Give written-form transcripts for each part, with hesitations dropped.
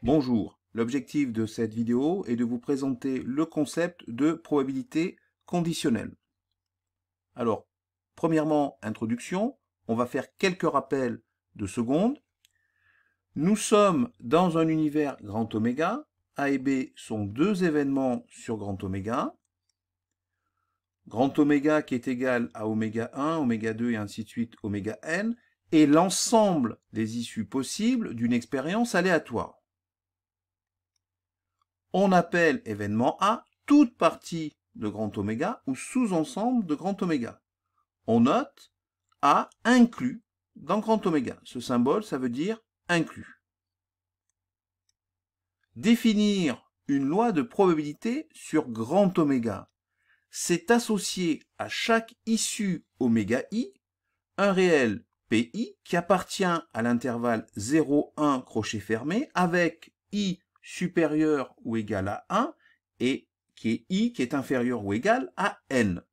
Bonjour, l'objectif de cette vidéo est de vous présenter le concept de probabilité conditionnelle. Alors, premièrement, introduction, on va faire quelques rappels de secondes. Nous sommes dans un univers grand oméga, A et B sont deux événements sur grand oméga. Grand oméga qui est égal à oméga 1, oméga 2 et ainsi de suite, oméga n, est l'ensemble des issues possibles d'une expérience aléatoire. On appelle événement A toute partie de grand oméga ou sous-ensemble de grand oméga. On note A inclus dans grand oméga. Ce symbole, ça veut dire inclus. Définir une loi de probabilité sur grand oméga, c'est associer à chaque issue oméga i un réel PI qui appartient à l'intervalle 0,1 crochet fermé avec i supérieur ou égal à 1 et qui est i qui est inférieur ou égal à n.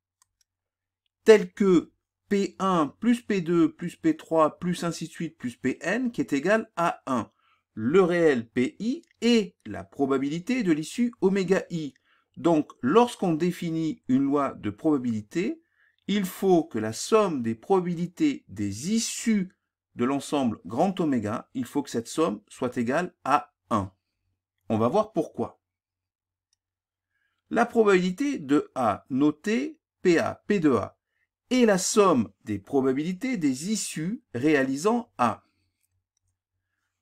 Tel que P1 plus P2 plus P3 plus ainsi de suite plus Pn qui est égal à 1. Le réel PI est la probabilité de l'issue oméga i. Donc, lorsqu'on définit une loi de probabilité, il faut que la somme des probabilités des issues de l'ensemble grand oméga, il faut que cette somme soit égale à 1. On va voir pourquoi. La probabilité de A, notée PA, P de A, est la somme des probabilités des issues réalisant A.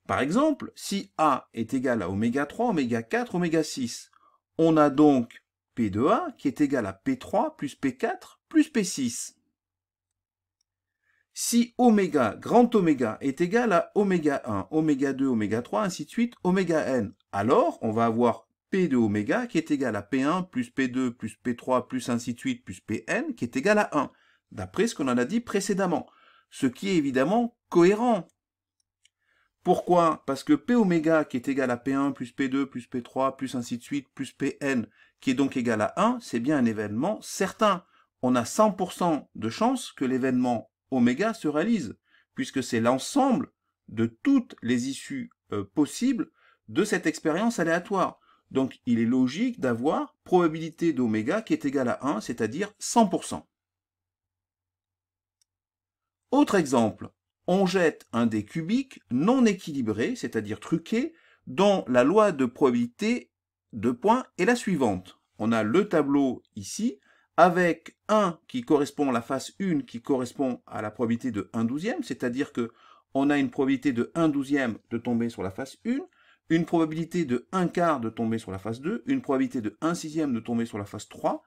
Par exemple, si A est égal à oméga 3, oméga 4, oméga 6, on a donc P de A qui est égal à P3 plus P4 plus P6. Si oméga, grand oméga, est égal à oméga 1, oméga 2, oméga 3, ainsi de suite, oméga n, alors on va avoir P de oméga qui est égal à P1 plus P2 plus P3 plus ainsi de suite plus Pn qui est égal à 1, d'après ce qu'on en a dit précédemment, ce qui est évidemment cohérent. Pourquoi? Parce que P oméga qui est égal à P1 plus P2 plus P3 plus ainsi de suite plus Pn qui est donc égal à 1, c'est bien un événement certain. On a 100% de chance que l'événement oméga se réalise, puisque c'est l'ensemble de toutes les issues possibles de cette expérience aléatoire. Donc il est logique d'avoir probabilité d'oméga qui est égale à 1, c'est-à-dire 100%. Autre exemple, on jette un dé cubique non équilibré, c'est-à-dire truqué, dont la loi de probabilité de points est la suivante. On a le tableau ici, avec 1 qui correspond à la face 1 qui correspond à la probabilité de 1/12, c'est-à-dire que on a une probabilité de 1/12 de tomber sur la face 1, une probabilité de 1/4 de tomber sur la face 2, une probabilité de 1/6 de tomber sur la face 3,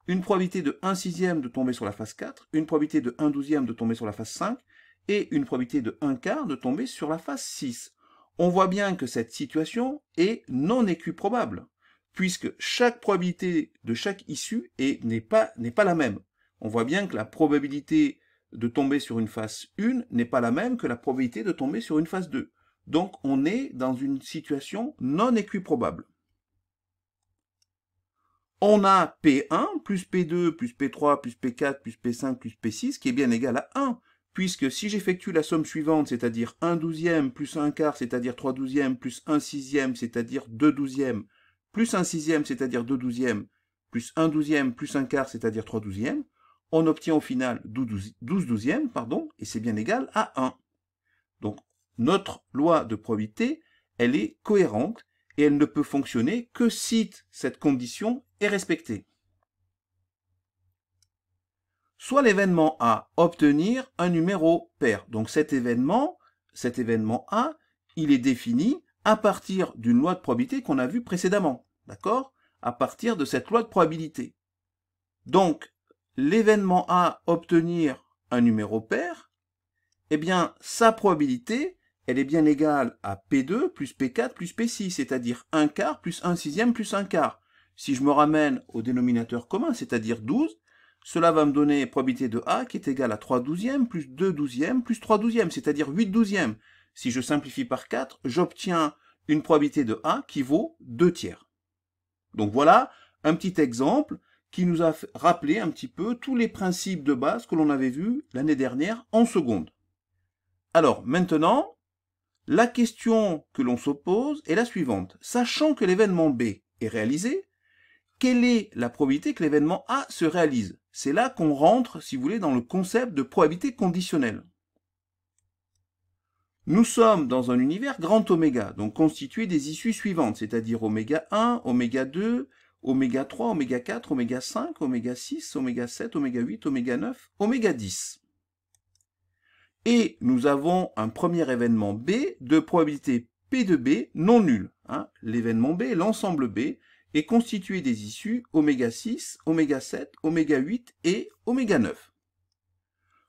une probabilité de 1/6 de tomber sur la face 4, une probabilité de 1/12 de tomber sur la face 5, et une probabilité de 1/4 de tomber sur la face 6. On voit bien que cette situation est non équiprobable, puisque chaque probabilité de chaque issue n'est pas la même. On voit bien que la probabilité de tomber sur une face 1 n'est pas la même que la probabilité de tomber sur une face 2. Donc on est dans une situation non équiprobable. On a P1 plus P2 plus P3 plus P4 plus P5 plus P6 qui est bien égal à 1, puisque si j'effectue la somme suivante, c'est-à-dire 1/12 plus 1/4, c'est-à-dire 3/12, plus 1/6, c'est-à-dire 2/12, plus 1/6, c'est-à-dire 2/12, plus 1/12 plus 1/4, c'est-à-dire 3/12, on obtient au final 12/12, et c'est bien égal à 1. Donc, notre loi de probabilité, elle est cohérente, et elle ne peut fonctionner que si cette condition est respectée. Soit l'événement A, obtenir un numéro pair. Donc cet événement A, il est défini à partir d'une loi de probabilité qu'on a vue précédemment. D'accord? À partir de cette loi de probabilité. Donc, l'événement A, obtenir un numéro pair, eh bien, sa probabilité, elle est bien égale à P2 plus P4 plus P6, c'est-à-dire 1/4 plus 1/6 plus 1/4. Si je me ramène au dénominateur commun, c'est-à-dire 12, cela va me donner probabilité de A qui est égale à 3/12 plus 2/12 plus 3/12, c'est-à-dire 8/12. Si je simplifie par 4, j'obtiens une probabilité de A qui vaut 2/3. Donc voilà un petit exemple qui nous a rappelé un petit peu tous les principes de base que l'on avait vus l'année dernière en seconde. Alors maintenant, la question que l'on se pose est la suivante. Sachant que l'événement B est réalisé, quelle est la probabilité que l'événement A se réalise? C'est là qu'on rentre, si vous voulez, dans le concept de probabilité conditionnelle. Nous sommes dans un univers grand oméga, donc constitué des issues suivantes, c'est-à-dire oméga 1, oméga 2, oméga 3, oméga 4, oméga 5, oméga 6, oméga 7, oméga 8, oméga 9, oméga 10. Et nous avons un premier événement B de probabilité P de B non nulle. L'événement B, l'ensemble B, est constitué des issues oméga 6, oméga 7, oméga 8 et oméga 9.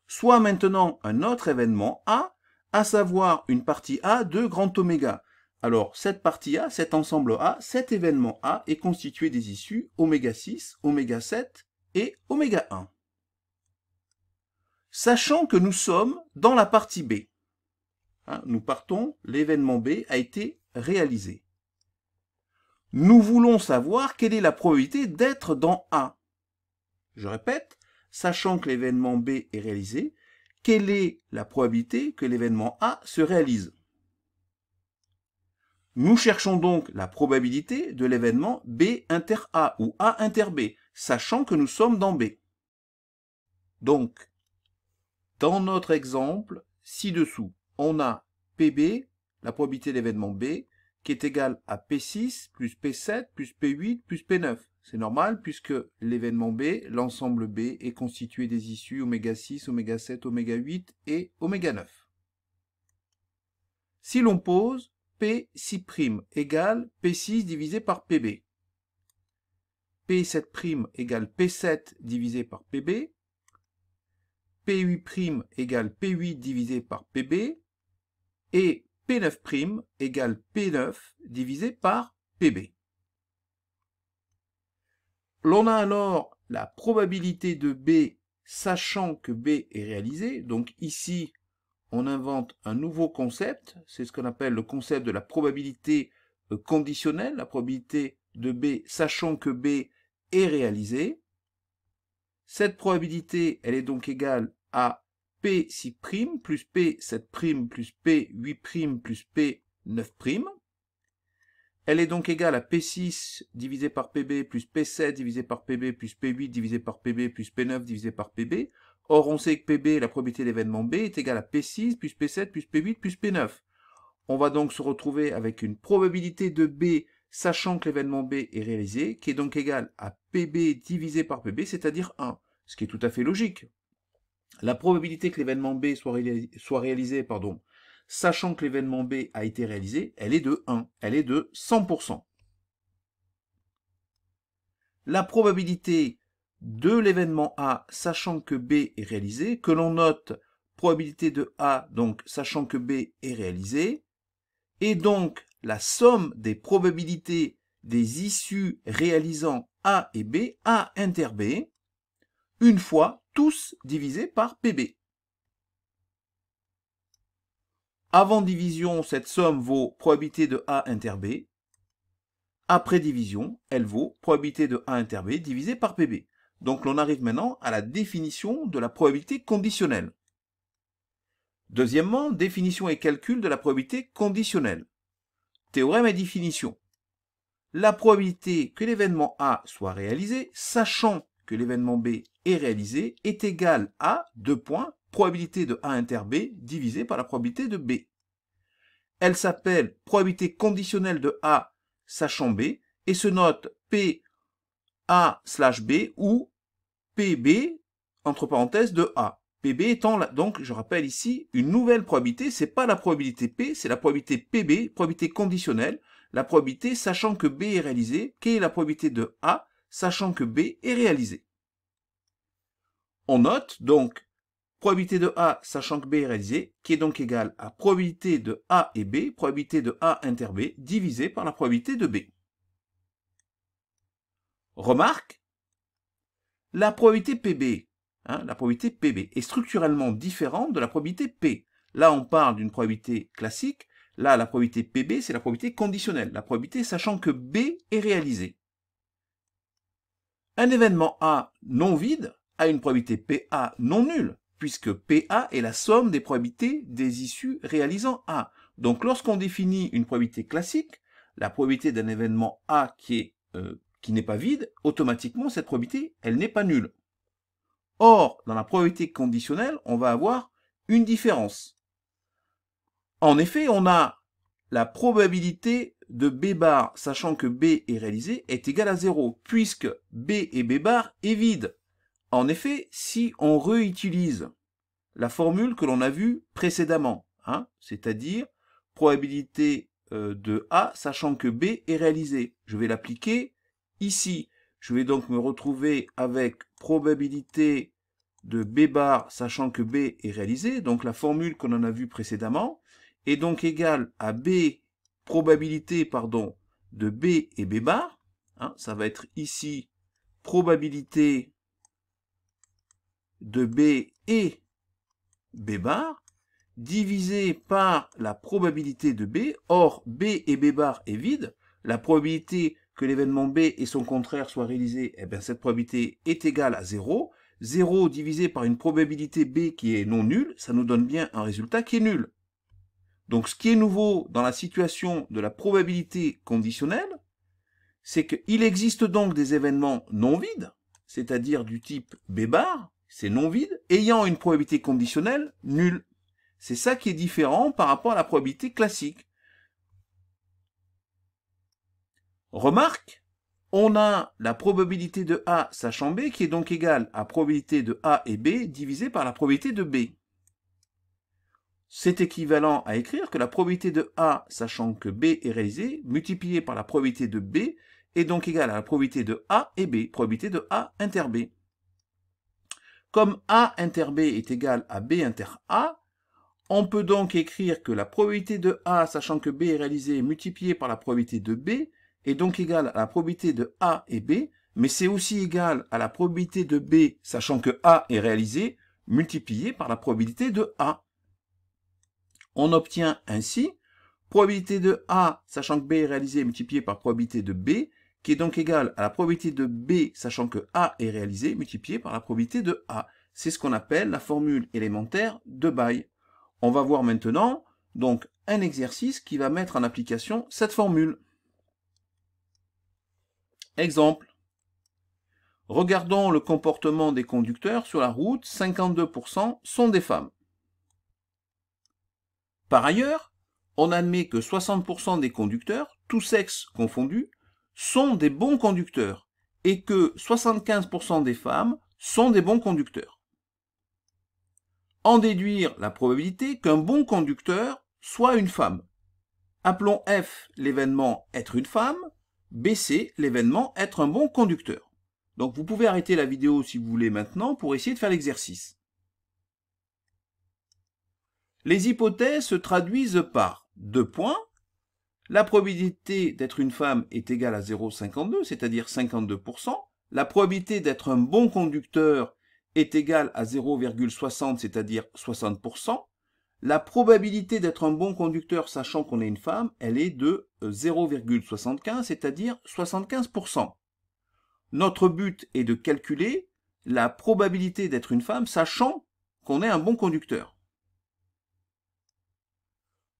Soit maintenant un autre événement A, à savoir une partie A de grand oméga. Alors cette partie A, cet ensemble A, cet événement A est constitué des issues oméga 6, oméga 7 et oméga 1. Sachant que nous sommes dans la partie B. Nous partons, l'événement B a été réalisé. Nous voulons savoir quelle est la probabilité d'être dans A. Je répète, sachant que l'événement B est réalisé, quelle est la probabilité que l'événement A se réalise? Nous cherchons donc la probabilité de l'événement B inter A ou A inter B, sachant que nous sommes dans B. Donc, dans notre exemple ci-dessous, on a PB, la probabilité de l'événement B, qui est égale à P6 plus P7 plus P8 plus P9. C'est normal puisque l'événement B, l'ensemble B, est constitué des issues oméga 6, oméga 7, oméga 8 et oméga 9. Si l'on pose P6' égale P6 divisé par PB, P7' égale P7 divisé par PB, P8' égale P8 divisé par PB, et P9' égale P9 divisé par PB. L'on a alors la probabilité de B sachant que B est réalisé. Donc ici, on invente un nouveau concept. C'est ce qu'on appelle le concept de la probabilité conditionnelle, la probabilité de B sachant que B est réalisé. Cette probabilité, elle est donc égale à P6' plus P7' plus P8' plus P9'. Elle est donc égale à P6 divisé par PB plus P7 divisé par PB plus P8 divisé par PB plus P9 divisé par PB. Or, on sait que PB, la probabilité de l'événement B, est égale à P6 plus P7 plus P8 plus P9. On va donc se retrouver avec une probabilité de B sachant que l'événement B est réalisé, qui est donc égale à PB divisé par PB, c'est-à-dire 1, ce qui est tout à fait logique. La probabilité que l'événement B soit réalisé, sachant que l'événement B a été réalisé, elle est de 1, elle est de 100%. La probabilité de l'événement A, sachant que B est réalisé, que l'on note probabilité de A, donc sachant que B est réalisé, et donc la somme des probabilités des issues réalisant A et B, A inter B, une fois tous divisés par PB. Avant division, cette somme vaut probabilité de A inter B. Après division, elle vaut probabilité de A inter B divisé par PB. Donc l'on arrive maintenant à la définition de la probabilité conditionnelle. Deuxièmement, définition et calcul de la probabilité conditionnelle. Théorème et définition. La probabilité que l'événement A soit réalisé, sachant que l'événement B est réalisé, est égale à, probabilité de A inter B divisé par la probabilité de B. Elle s'appelle probabilité conditionnelle de A sachant B et se note P A slash B ou PB entre parenthèses de A. PB étant, donc je rappelle ici, une nouvelle probabilité, c'est pas la probabilité P, c'est la probabilité PB, probabilité conditionnelle, la probabilité sachant que B est réalisé, quelle est la probabilité de A sachant que B est réalisé. On note donc probabilité de A sachant que B est réalisé, qui est donc égale à probabilité de A et B, probabilité de A inter B, divisé par la probabilité de B. Remarque, la probabilité PB, la probabilité PB est structurellement différente de la probabilité P. Là, on parle d'une probabilité classique. Là, la probabilité PB, c'est la probabilité conditionnelle, la probabilité sachant que B est réalisé. Un événement A non vide a une probabilité PA non nulle, puisque PA est la somme des probabilités des issues réalisant A. Donc lorsqu'on définit une probabilité classique, la probabilité d'un événement A qui n'est pas vide, automatiquement cette probabilité, elle n'est pas nulle. Or, dans la probabilité conditionnelle, on va avoir une différence. En effet, on a la probabilité de B bar, sachant que B est réalisé, est égale à 0, puisque B et B bar est vide. En effet, si on réutilise la formule que l'on a vue précédemment, c'est-à-dire probabilité de A, sachant que B est réalisé, je vais l'appliquer ici. Je vais donc me retrouver avec probabilité de B bar, sachant que B est réalisé, donc la formule qu'on en a vue précédemment, est donc égale à probabilité de B et B bar, ça va être ici probabilité de B et B bar, divisé par la probabilité de B. Or, B et B bar est vide. La probabilité que l'événement B et son contraire soient réalisés, eh bien, cette probabilité est égale à 0. 0 divisé par une probabilité B qui est non nulle, ça nous donne bien un résultat qui est nul. Donc, ce qui est nouveau dans la situation de la probabilité conditionnelle, c'est qu'il existe donc des événements non vides, c'est-à-dire du type B bar, c'est non vide, ayant une probabilité conditionnelle nulle. C'est ça qui est différent par rapport à la probabilité classique. Remarque, on a la probabilité de A sachant B qui est donc égale à probabilité de A et B divisé par la probabilité de B. C'est équivalent à écrire que la probabilité de A sachant que B est réalisé multiplié par la probabilité de B est donc égale à la probabilité de A et B, probabilité de A inter B. Comme A inter B est égal à B inter A, on peut donc écrire que la probabilité de A, sachant que B est réalisé, multipliée par la probabilité de B, est donc égale à la probabilité de A et B, mais c'est aussi égal à la probabilité de B, sachant que A est réalisé, multipliée par la probabilité de A. On obtient ainsi probabilité de A, sachant que B est réalisé, multipliée par probabilité de B, qui est donc égale à la probabilité de B, sachant que A est réalisé, multipliée par la probabilité de A. C'est ce qu'on appelle la formule élémentaire de Bay. On va voir maintenant donc un exercice qui va mettre en application cette formule. Exemple. Regardons le comportement des conducteurs sur la route, 52% sont des femmes. Par ailleurs, on admet que 60% des conducteurs, tous sexes confondus, sont des bons conducteurs et que 75% des femmes sont des bons conducteurs. En déduire la probabilité qu'un bon conducteur soit une femme. Appelons F l'événement être une femme, BC l'événement être un bon conducteur. Donc vous pouvez arrêter la vidéo si vous voulez maintenant pour essayer de faire l'exercice. Les hypothèses se traduisent par 2 points. La probabilité d'être une femme est égale à 0,52, c'est-à-dire 52%. La probabilité d'être un bon conducteur est égale à 0,60, c'est-à-dire 60%. La probabilité d'être un bon conducteur, sachant qu'on est une femme, elle est de 0,75, c'est-à-dire 75%. Notre but est de calculer la probabilité d'être une femme, sachant qu'on est un bon conducteur.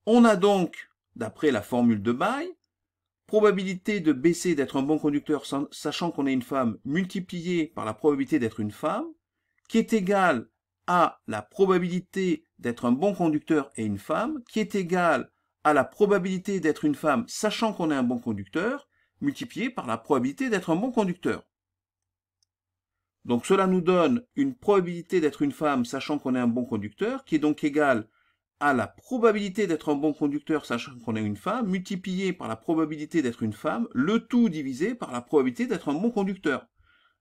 On a donc, d'après la formule de Bay, probabilité de BC d'être un bon conducteur, sachant qu'on est une femme, multipliée par la probabilité d'être une femme, qui est égale à la probabilité d'être un bon conducteur et une femme, qui est égale à la probabilité d'être une femme, sachant qu'on est un bon conducteur, multipliée par la probabilité d'être un bon conducteur. Donc cela nous donne une probabilité d'être une femme, sachant qu'on est un bon conducteur, qui est donc égale à la probabilité d'être un bon conducteur, sachant qu'on est une femme, multipliée par la probabilité d'être une femme, le tout divisé par la probabilité d'être un bon conducteur.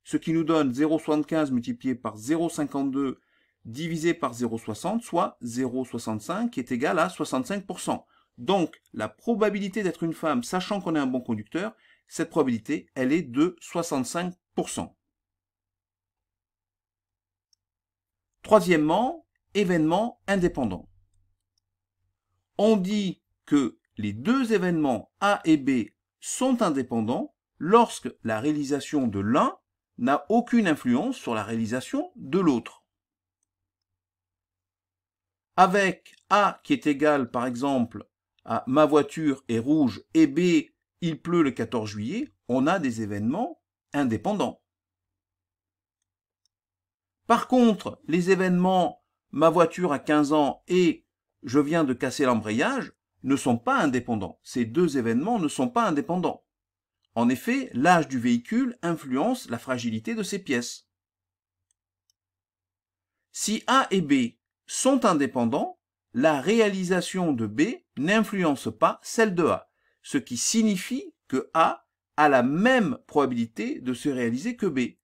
Ce qui nous donne 0,75 multiplié par 0,52 divisé par 0,60, soit 0,65, qui est égal à 65%. Donc, la probabilité d'être une femme, sachant qu'on est un bon conducteur, cette probabilité, elle est de 65%. Troisièmement, événement indépendant. On dit que les deux événements A et B sont indépendants lorsque la réalisation de l'un n'a aucune influence sur la réalisation de l'autre. Avec A qui est égal, par exemple, à ma voiture est rouge et B, il pleut le 14 juillet, on a des événements indépendants. Par contre, les événements ma voiture a 15 ans et je viens de casser l'embrayage ne sont pas indépendants. Ces deux événements ne sont pas indépendants. En effet, l'âge du véhicule influence la fragilité de ses pièces. Si A et B sont indépendants, la réalisation de B n'influence pas celle de A, ce qui signifie que A a la même probabilité de se réaliser que B,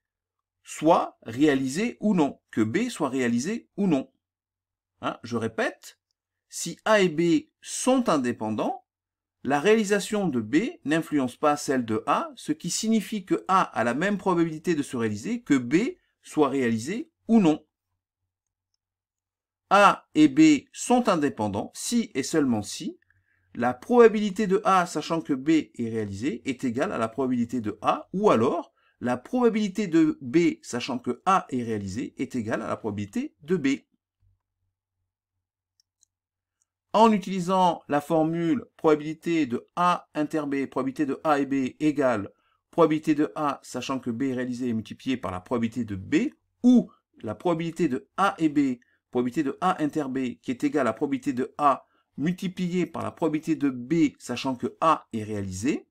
soit réalisé ou non, que B soit réalisé ou non. Je répète, si A et B sont indépendants, la réalisation de B n'influence pas celle de A, ce qui signifie que A a la même probabilité de se réaliser que B soit réalisé ou non. A et B sont indépendants si et seulement si la probabilité de A sachant que B est réalisé est égale à la probabilité de A, ou alors la probabilité de B sachant que A est réalisé est égale à la probabilité de B. En utilisant la formule probabilité de A inter B, probabilité de A et B égale probabilité de A sachant que B est réalisé multiplié par la probabilité de B, ou la probabilité de A et B, probabilité de A inter B qui est égale à la probabilité de A multiplié par la probabilité de B sachant que A est réalisé,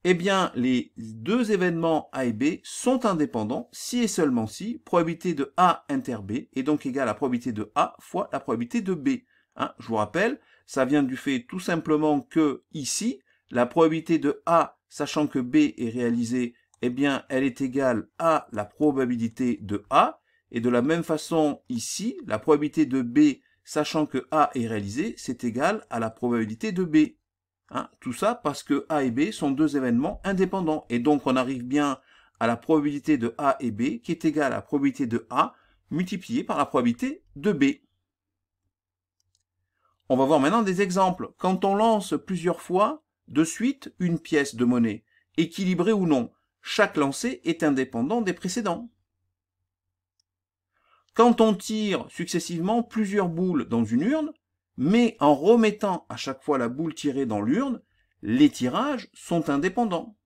eh bien les deux événements A et B sont indépendants si et seulement si probabilité de A inter B est donc égale à la probabilité de A fois la probabilité de B. Je vous rappelle, ça vient du fait tout simplement que ici, la probabilité de A, sachant que B est réalisé, eh bien, elle est égale à la probabilité de A. Et de la même façon, ici, la probabilité de B, sachant que A est réalisé, c'est égal à la probabilité de B. Tout ça parce que A et B sont deux événements indépendants. Et donc, on arrive bien à la probabilité de A et B, qui est égale à la probabilité de A, multipliée par la probabilité de B. On va voir maintenant des exemples. Quand on lance plusieurs fois de suite une pièce de monnaie, équilibrée ou non, chaque lancer est indépendant des précédents. Quand on tire successivement plusieurs boules dans une urne, mais en remettant à chaque fois la boule tirée dans l'urne, les tirages sont indépendants.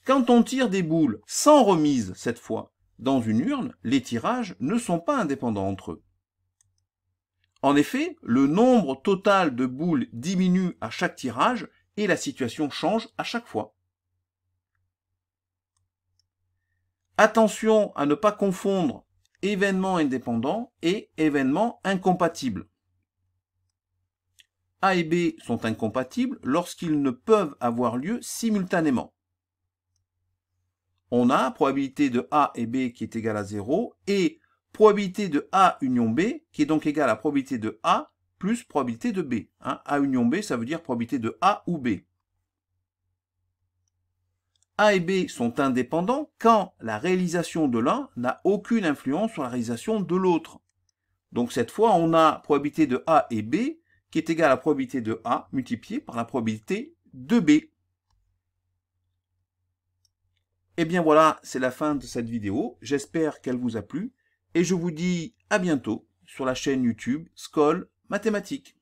Quand on tire des boules sans remise cette fois dans une urne, les tirages ne sont pas indépendants entre eux. En effet, le nombre total de boules diminue à chaque tirage et la situation change à chaque fois. Attention à ne pas confondre événements indépendants et événements incompatibles. A et B sont incompatibles lorsqu'ils ne peuvent avoir lieu simultanément. On a probabilité de A et B qui est égale à 0 et probabilité de A union B, qui est donc égale à probabilité de A plus probabilité de B. A union B, ça veut dire probabilité de A ou B. A et B sont indépendants quand la réalisation de l'un n'a aucune influence sur la réalisation de l'autre. Donc cette fois, on a probabilité de A et B, qui est égale à la probabilité de A multipliée par la probabilité de B. Et bien voilà, c'est la fin de cette vidéo. J'espère qu'elle vous a plu. Et je vous dis à bientôt sur la chaîne YouTube Skol Mathématiques.